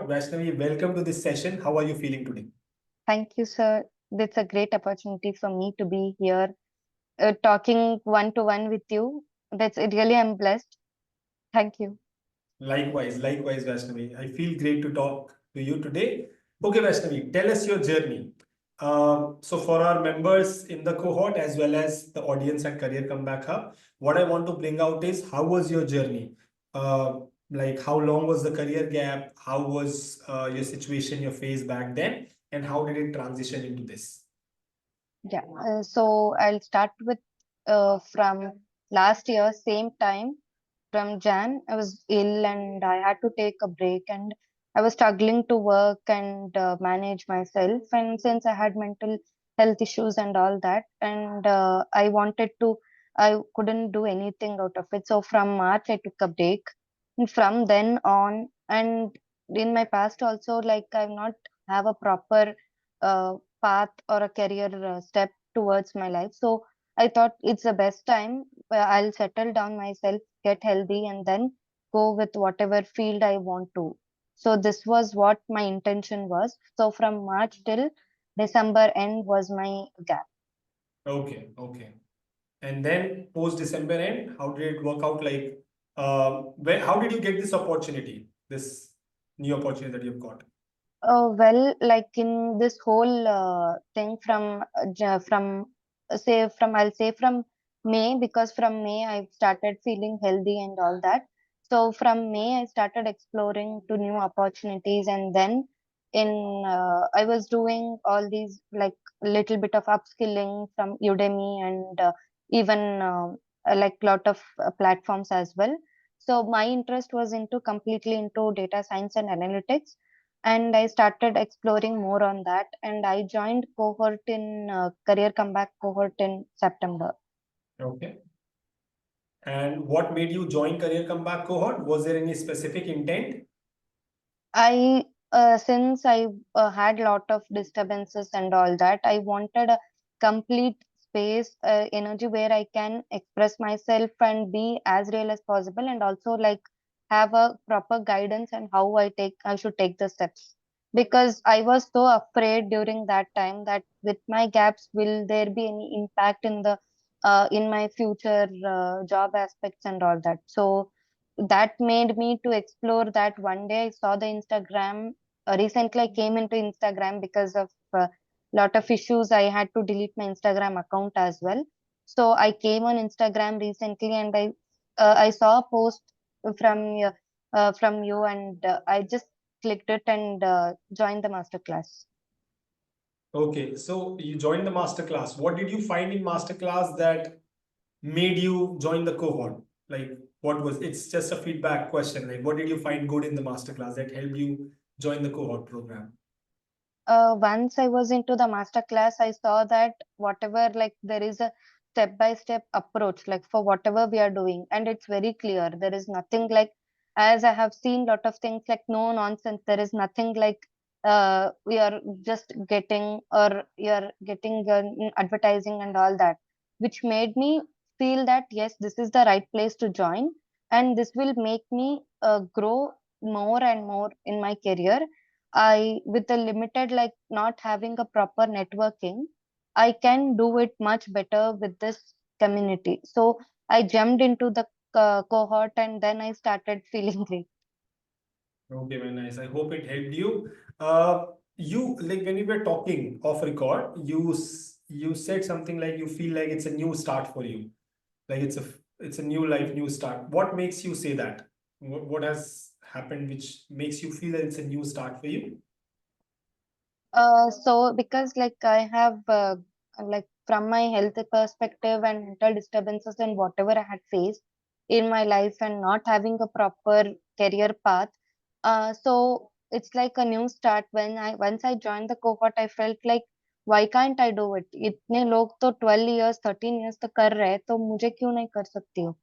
cohort. Vaishnavi, welcome to this session. How are you feeling today? Thank you, sir. It's a great opportunity for me to be here talking one to one with you. That's really, I'm blessed. Thank you. Likewise, Vaishnavi. I feel great to talk to you today. Okay, Vaishnavi, tell us your journey. So, for our members in the cohort as well as the audience at Career Comeback Hub, what I want to bring out is how was your journey? Uh, like, how long was the career gap? How was your situation, your phase back then? And how did it transition into this? Yeah. So I'll start with from last year, same time. From Jan, I was ill and I had to take a break, and I was struggling to work and manage myself. And since I had mental health issues and all that, and I wanted to, I couldn't do anything out of it. So from March, I took a break. And from then on, and in my past also, like I've not have a proper path or a career step towards my life. So I thought it's the best time where I'll settle down myself, get healthy, and then go with whatever field I want to. So this was what my intention was. So from March till December end was my gap. Okay. And then post December end, how did it work out? Like, how did you get this opportunity, this new opportunity that you've got? Well, like in this whole thing from from say from I'll say from May, because from May I started feeling healthy and all that. So from May I started exploring to new opportunities, and then in I was doing all these like little bit of upskilling from Udemy and even like lot of platforms as well. So my interest was into completely into data science and analytics, and I started exploring more on that. And I joined cohort in career comeback cohort in September. Okay. And what made you join Career Comeback Cohort? Was there any specific intent? I since I had lot of disturbances and all that, I wanted a complete space, energy where I can express myself and be as real as possible, and also like have a proper guidance and how I should take the steps. Because I was so afraid during that time that with my gaps, will there be any impact in my future job aspects and all that. So that made me to explore that. One day I saw the Instagram. Recently I came into Instagram because of lot of issues. I had to delete my Instagram account as well. So I came on Instagram recently, and I saw a post from you, and I just clicked it and joined the masterclass. Okay, so you joined the masterclass. What did you find in masterclass that made you join the cohort? Like, what was it's just a feedback question. Like, what did you find good in the masterclass that helped you join the cohort program? Once I was into the master class, I saw that whatever, like there is a step by step approach, like for whatever we are doing, and it's very clear. There is nothing like, as I have seen lot of things like no nonsense. There is nothing like we are just getting or you're getting advertising and all that, which made me feel that yes, this is the right place to join, and this will make me grow more and more in my career. I, with the limited, like not having a proper networking, I can do it much better with this community. So I jumped into the cohort, and then I started feeling great. Okay, very nice. I hope it helped you. You like when we were talking off record, you said something like you feel like it's a new start for you, like it's a new life, new start. What makes you say that? What has happened which makes you feel that it's a new start for you? So because like I have like from my health perspective and mental disturbances and whatever I had faced in my life and not having a proper career path, so it's like a new start. When I once I joined the cohort, I felt like why can't I do it? इतने लोग तो 12 years 13 years तक कर रहे हैं, तो मुझे क्यों नहीं कर सकती हूँ?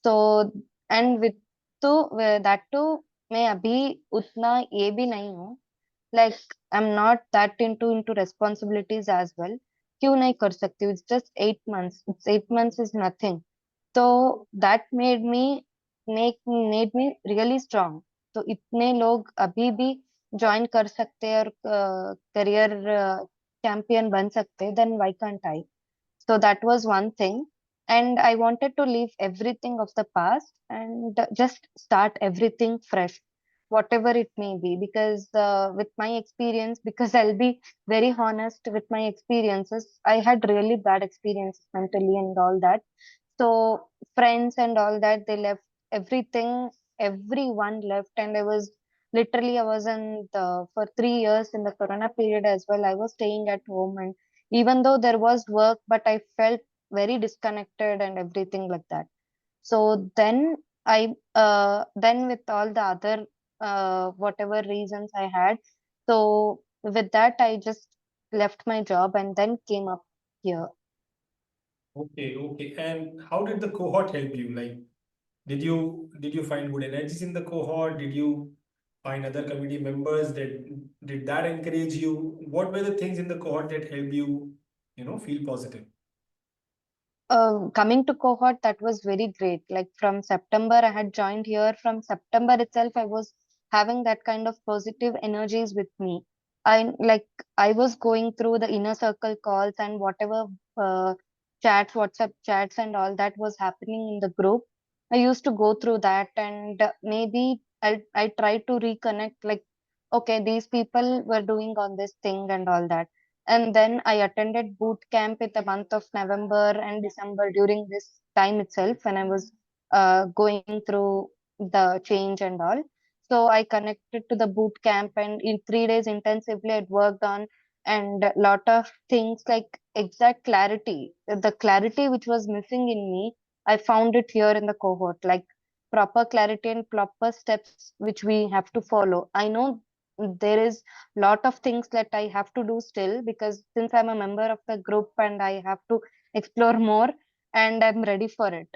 So and with तो that too, मैं अभी उतना ये भी नहीं हूँ, like I'm not that into responsibilities as well. क्यों नहीं कर सकती हूँ? It's just 8 months. It's 8 months is nothing. So that made me really strong. तो इतने लोग अभी भी ज्वाइन कर सकते हैं और करियर चैंपियन बन सकते हैं, then why can't I? So that was one thing. And I wanted to leave everything of the past and just start everything fresh, whatever it may be. Because with my experience, because I'll be very honest with my experiences, I had really bad experiences mentally and all that. So friends and all that, they left everything, everyone left, and I was in for 3 years in the Corona period as well. I was staying at home, and even though there was work, but I felt very disconnected and everything like that. So then with all the other whatever reasons I had, so with that I just left my job and then came up here. Okay, okay. And how did the cohort help you? Like, did you find good energies in the cohort? Did you find other committee members that did that encourage you? What were the things in the cohort that helped you, feel positive? Coming to cohort, that was very great. Like from September, I had joined here. From September itself, I was having that kind of positive energies with me. I was going through the inner circle calls and whatever uh, chats, WhatsApp chats, and all that was happening in the group. I used to go through that, and maybe I tried to reconnect. Like, okay, these people were doing on this thing and all that. And then I attended boot camp in the month of November and December during this time itself when I was going through the change and all. So I connected to the boot camp, and in 3 days intensively I worked on and a lot of things like exact clarity. The clarity which was missing in me, I found it here in the cohort, like proper clarity and proper steps which we have to follow. I know there is lot of things that I have to do still, because since I'm a member of the group and I have to explore more and I'm ready for it.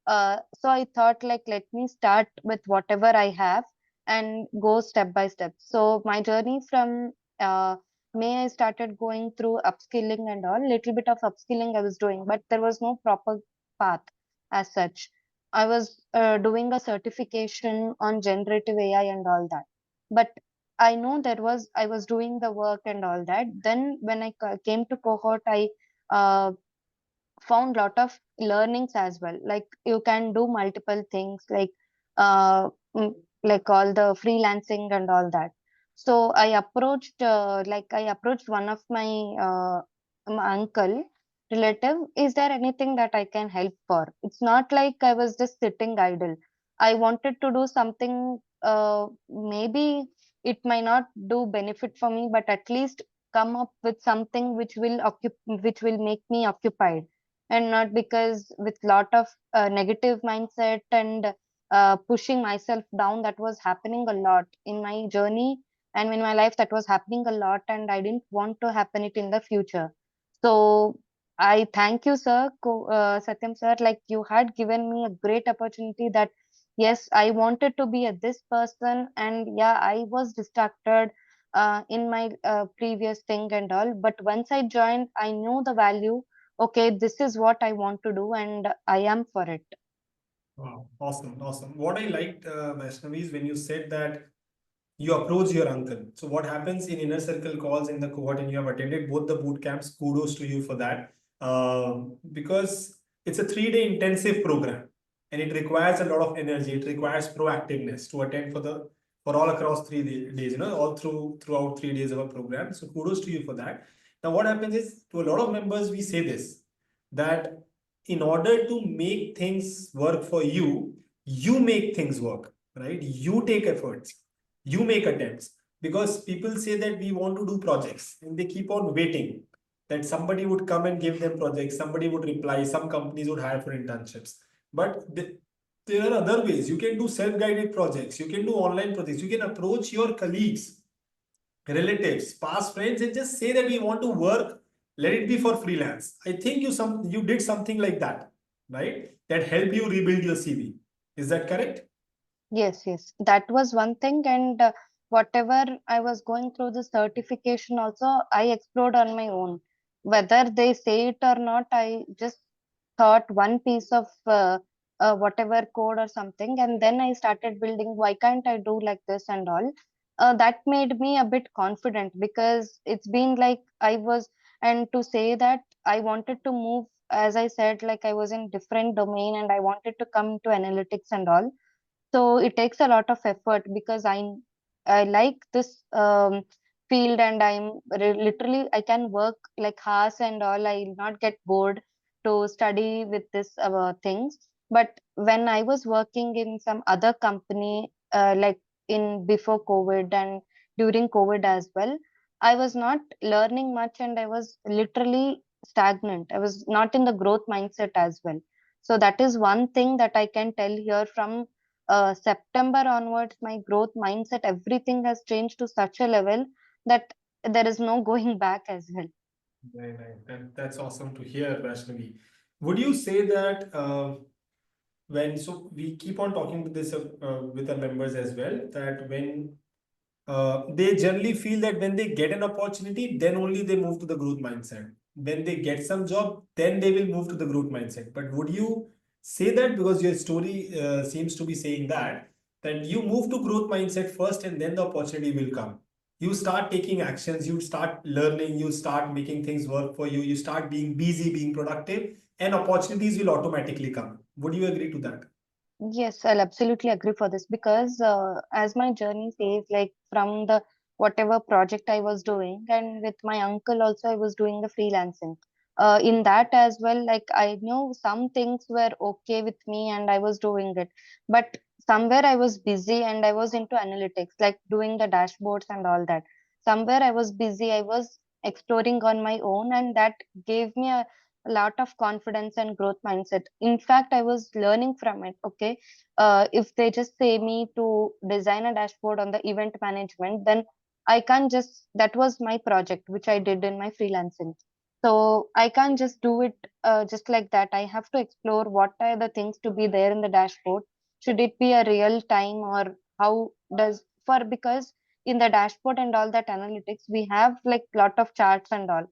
So I thought, like, let me start with whatever I have and go step by step. So my journey from May, I started going through upskilling and all. Little bit of upskilling I was doing, but there was no proper path as such. I was doing a certification on generative AI and all that. But I was doing the work and all that. Then when I came to cohort, I uh, found lot of learnings as well. Like you can do multiple things, uh, mm, like all the freelancing and all that. So I approached one of my uncle relative. Is there anything that I can help for? It's not like I was just sitting idle. I wanted to do something. Maybe it might not do benefit for me, but at least come up with something which will make me occupied, and not because with lot of negative mindset and pushing myself down. That was happening a lot in my journey and in my life. That was happening a lot, and I didn't want to happen it in the future. So I thank you, sir, Satyam sir. Like you had given me a great opportunity that yes, I wanted to be a this person, and yeah, I was distracted in my previous thing and all. But once I joined, I knew the value. Okay, this is what I want to do, and I am for it. Wow, awesome, awesome. What I liked, Vaishnavi, is when you said that you approach your uncle. So what happens in inner circle calls in the cohort, and you have attended both the boot camps, kudos to you for that. Because it's a 3 day intensive program, and it requires a lot of energy. It requires proactiveness to attend for all across 3 days, all throughout 3 days of a program. So kudos to you for that. Now what happens is, to a lot of members we say this, that in order to make things work for you, you make things work, right? You take efforts, you make attempts, because people say that we want to do projects and they keep on waiting that somebody would come and give them projects, somebody would reply, some companies would hire for internships. But there are other ways. You can do self-guided projects, you can do online projects, you can approach your colleagues, relatives, past friends, and just say that we want to work, let it be for freelance. I think you did something like that, right? That helped you rebuild your CV. Is that correct? Yes, yes, that was one thing. And whatever I was going through the certification, also I explored on my own. Whether they say it or not, I just thought one piece of whatever code or something, and then I started building. Why can't I do like this and all? that made me a bit confident, because it's been like I was, and to say that I wanted to move, as I said, like I was in different domain and I wanted to come to analytics and all. So it takes a lot of effort, because I like this field, and literally I can work like hours and all. I'll not get bored to study with this things. But when I was working in some other company, like in before COVID and during COVID as well, I was not learning much, and I was literally stagnant. I was not in the growth mindset as well. So that is one thing that I can tell here. From September onwards, my growth mindset, everything has changed to such a level that there is no going back as well. Right, right. That's awesome to hear, Vaishnavi. Would you say that so we keep on talking to this with our members as well, that when they generally feel that when they get an opportunity, then only they move to the growth mindset. When they get some job, then they will move to the growth mindset. But would you say that, because your story seems to be saying that you move to growth mindset first and then the opportunity will come. You start taking actions, you start learning, you start making things work for you, you start being busy, being productive, and opportunities will automatically come. Would you agree to that? Yes, I'll absolutely agree for this, because as my journey says, like from the whatever project I was doing, and with my uncle also, I was doing the freelancing. In that as well, like I knew some things were okay with me and I was doing it, but somewhere I was busy and I was into analytics, like doing the dashboards and all that. Somewhere I was busy, I was exploring on my own, and that gave me a lot of confidence and growth mindset. In fact, I was learning from it. Okay, if they just say me to design a dashboard on the event management, then I can't just, that was my project which I did in my freelancing. So I can't just do it just like that. I have to explore what are the things to be there in the dashboard. Should it be a real time, or how does, for, because in the dashboard and all that analytics, we have like lot of charts and all.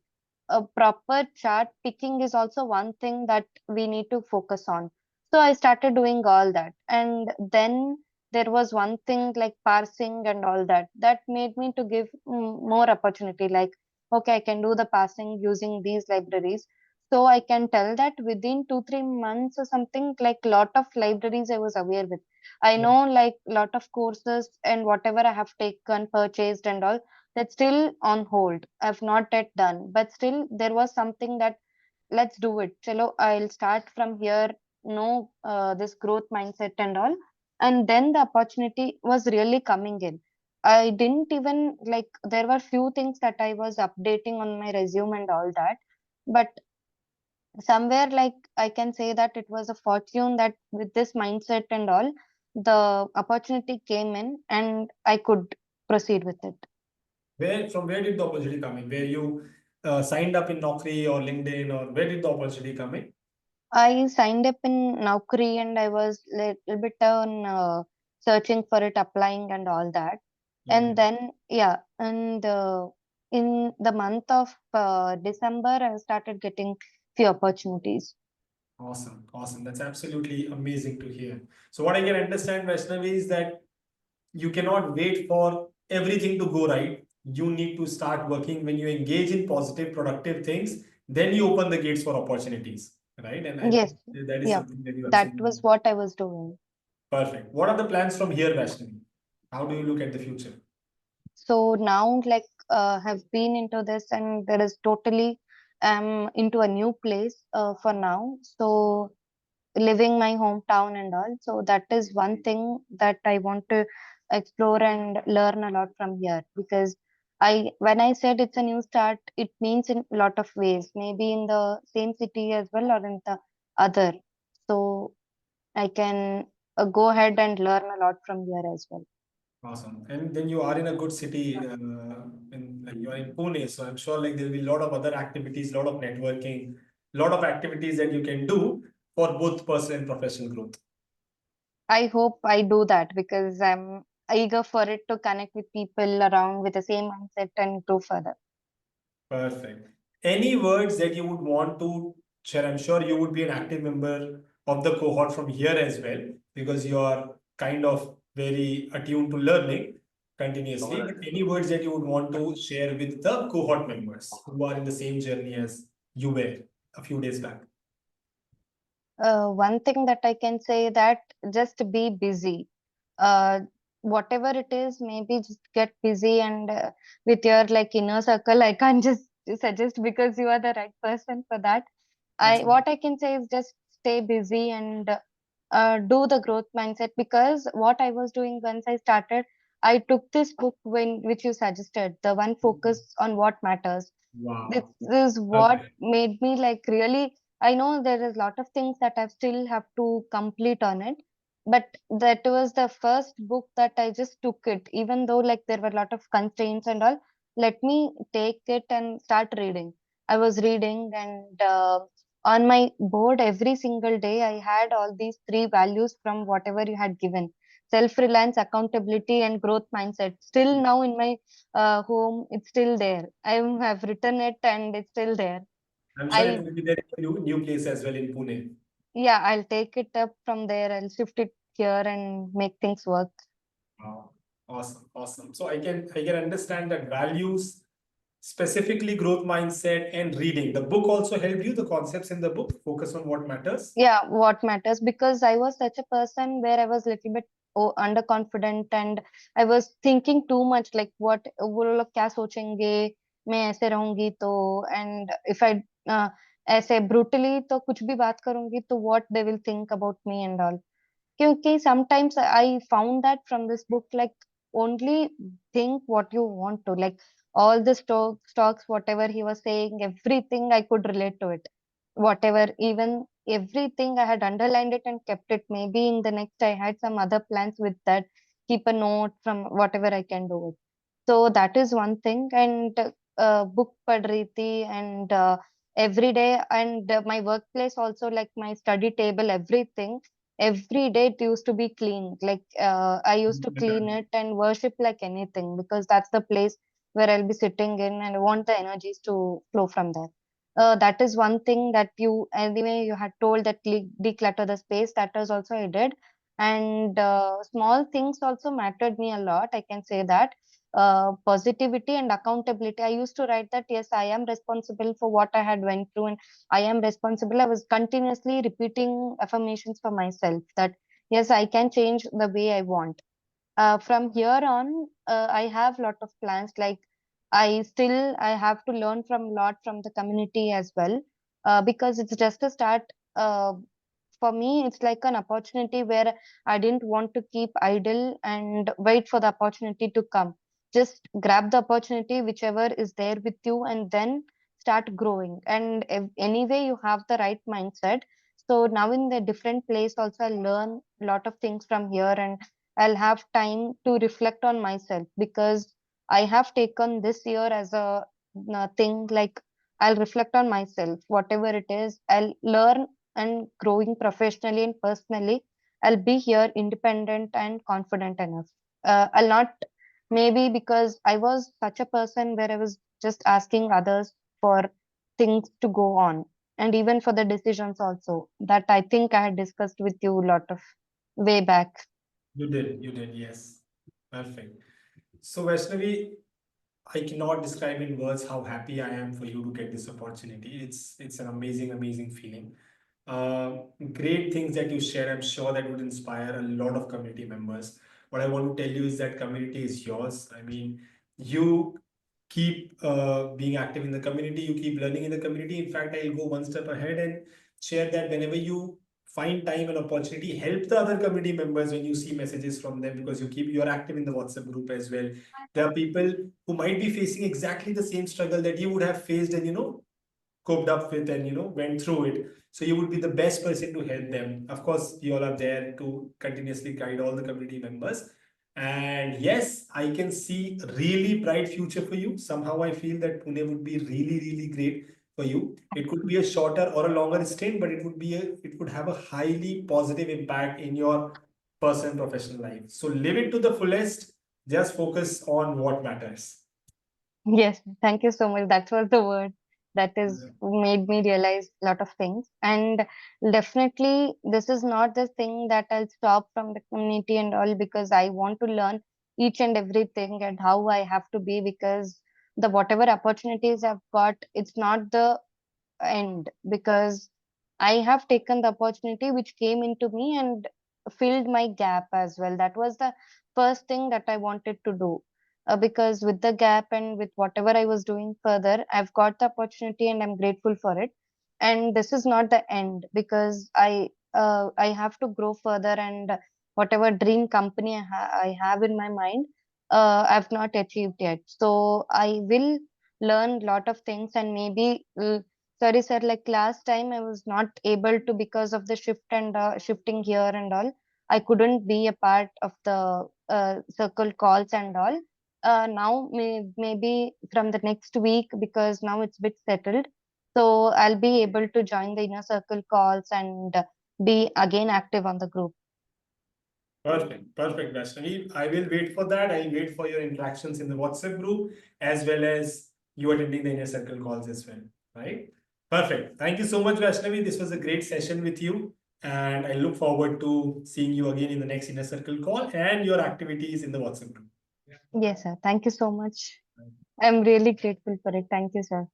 A proper chart picking is also one thing that we need to focus on. So I started doing all that. And then there was one thing like parsing and all that. That made me to give more opportunity. Like, okay, I can do the parsing using these libraries. So I can tell that within 2, 3 months or something, like lot of libraries I was aware with. I know like lot of courses and whatever I have taken, purchased and all, that's still on hold. I've not yet done, but still there was something that let's do it. Chalo, I'll start from here. No, this growth mindset and all, and then the opportunity was really coming in. I didn't even like, there were few things that I was updating on my resume and all that, but somewhere like I can say that it was a fortune that with this mindset and all, the opportunity came in and I could proceed with it. Where did the opportunity come in? Where you signed up in Naukri or LinkedIn, or where did the opportunity come in? I signed up in Naukri and I was little bit on searching for it, applying and all that. And Okay. then, yeah, and in the month of December, I started getting few opportunities. Awesome, awesome. That's absolutely amazing to hear. So what I can understand, Vaishnavi, is that you cannot wait for everything to go right. You need to start working. When you engage in positive, productive things, then you open the gates for opportunities, right? And I Yes, think that is yeah, something that you that absolutely was what I was doing. perfect. What are the plans from here, Vaishnavi? How do you look at the future? So now, like, have been into this, and there is totally into a new place for now. So living my hometown and all. So that is one thing that I want to explore and learn a lot from here, because when I said it's a new start, it means in a lot of ways, maybe in the same city as well or in the other. So I can go ahead and learn a lot from here as well. Awesome. And then you are in a good city, in like you are in Pune, so I'm sure like there'll be a lot of other activities, a lot of networking, a lot of activities that you can do for both personal and professional growth. I hope I do that, because I'm eager for it to connect with people around with the same mindset and go further. Perfect. Any words that you would want to share? I'm sure you would be an active member of the cohort from here as well, because you are kind of very attuned to learning. continuously. But any words that you would want to share with the cohort members who are in the same journey as you were a few days back? One thing that I can say that just be busy. Uh, Whatever it is, maybe just get busy and with your like inner circle. I can't just suggest because you are the right person for that. I Absolutely. what I can say is just stay busy and do the growth mindset, because what I was doing once I started, I took this book when which you suggested, the one focus on what matters. This Wow. is what Perfect. made me like really. I know there is a lot of things that I still have to complete on it, but that was the first book that I just took it, even though like there were a lot of constraints and all. Let me take it and start reading. I was reading, and on my board every single day I had all these three values from whatever you had given: self-reliance, accountability, and growth mindset. Still now in my home, it's still there. I have written it and it's still there. I'm sure it I will be there in new place as well in Pune. Yeah, I'll take it up from there. I'll shift it here and make things work. Wow. Awesome. Awesome. So I can understand that values, specifically growth mindset and reading. The book also helped you, the concepts in the book, focus on what matters. Yeah, what matters, because I was such a person where I was little bit underconfident, and I was thinking too much like what वो लोग क्या सोचेंगे, मैं ऐसे रहूंगी तो, and if I ऐसे brutally तो कुछ भी बात करूंगी तो what they will think about me and all. क्योंकि sometimes I found that from this book, like only think what you want to, like all the stocks, whatever he was saying, everything I could relate to it. Whatever, even everything I had underlined it and kept it. Maybe in the next I had some other plans with that. Keep a note from whatever I can do it. So that is one thing. And book pad rahi thi, and every day, and my workplace also, like my study table, every day it used to be clean. Like I used to clean it and worship like anything, because that's the place where I'll be sitting in, and I want the energies to flow from there. That is one thing that you, anyway, you had told that declutter the space. That is also I did. And small things also mattered me a lot. I can say that positivity and accountability. I used to write that yes, I am responsible for what I had went through, and I am responsible. I was continuously repeating affirmations for myself that yes, I can change the way I want. From here on, I have lot of plans. Like I have to learn from lot from the community as well, because it's just a start. For me, it's like an opportunity where I didn't want to keep idle and wait for the opportunity to come. Just grab the opportunity, whichever is there with you, and then start growing. And if, anyway, you have the right mindset. So now in the different place, also I learn a lot of things from here, and I'll have time to reflect on myself, because I have taken this year as a thing, like I'll reflect on myself, whatever it is. I'll learn and growing professionally and personally. I'll be here independent and confident enough. I'll not, maybe because I was such a person where I was just asking others for things to go on, and even for the decisions also, that I think I had discussed with you a lot of way back. You did, yes. Perfect. So Vaishnavi, I cannot describe in words how happy I am for you to get this opportunity. It's an amazing, amazing feeling. Great things that you share. I'm sure that would inspire a lot of community members. What I want to tell you is that community is yours. I mean, you keep being active in the community, you keep learning in the community. In fact, I'll go one step ahead and share that whenever you find time and opportunity, help the other community members when you see messages from them, because you're active in the WhatsApp group as well. There are people who might be facing exactly the same struggle that you would have faced and coped up with and went through it. So you would be the best person to help them. Of course, you all are there to continuously guide all the community members. And yes, I can see a really bright future for you. Somehow I feel that Pune would be really, really great for you. It could be a shorter or a longer stint, but it would have a highly positive impact in your personal and professional life. So live it to the fullest. Just focus on what matters. Yes, thank you so much. That was the word that is made me realize a lot of things. And definitely, this is not the thing that I'll stop from the community and all, because I want to learn. each and everything and how I have to be, because the whatever opportunities I've got, it's not the end, because I have taken the opportunity which came into me and filled my gap as well. That was the first thing that I wanted to do. Because with the gap and with whatever I was doing further, I've got the opportunity and I'm grateful for it. And this is not the end, because I have to grow further, and whatever dream company I have in my mind, I've not achieved yet. So I will learn lot of things, and maybe sorry sir, like last time I was not able to, because of the shift and shifting here and all, I couldn't be a part of the circle calls and all. Now maybe from the next week, because now it's bit settled, so I'll be able to join the inner circle calls and be again active on the group. Perfect, perfect, Vaishnavi. I will wait for that. I'll wait for your interactions in the WhatsApp group as well as you attending the inner circle calls as well. Right? Perfect. Thank you so much, Vaishnavi. This was a great session with you. And I look forward to seeing you again in the next inner circle call and your activities in the WhatsApp group. Yes sir, thank you so much. I'm really grateful for it. Thank you sir.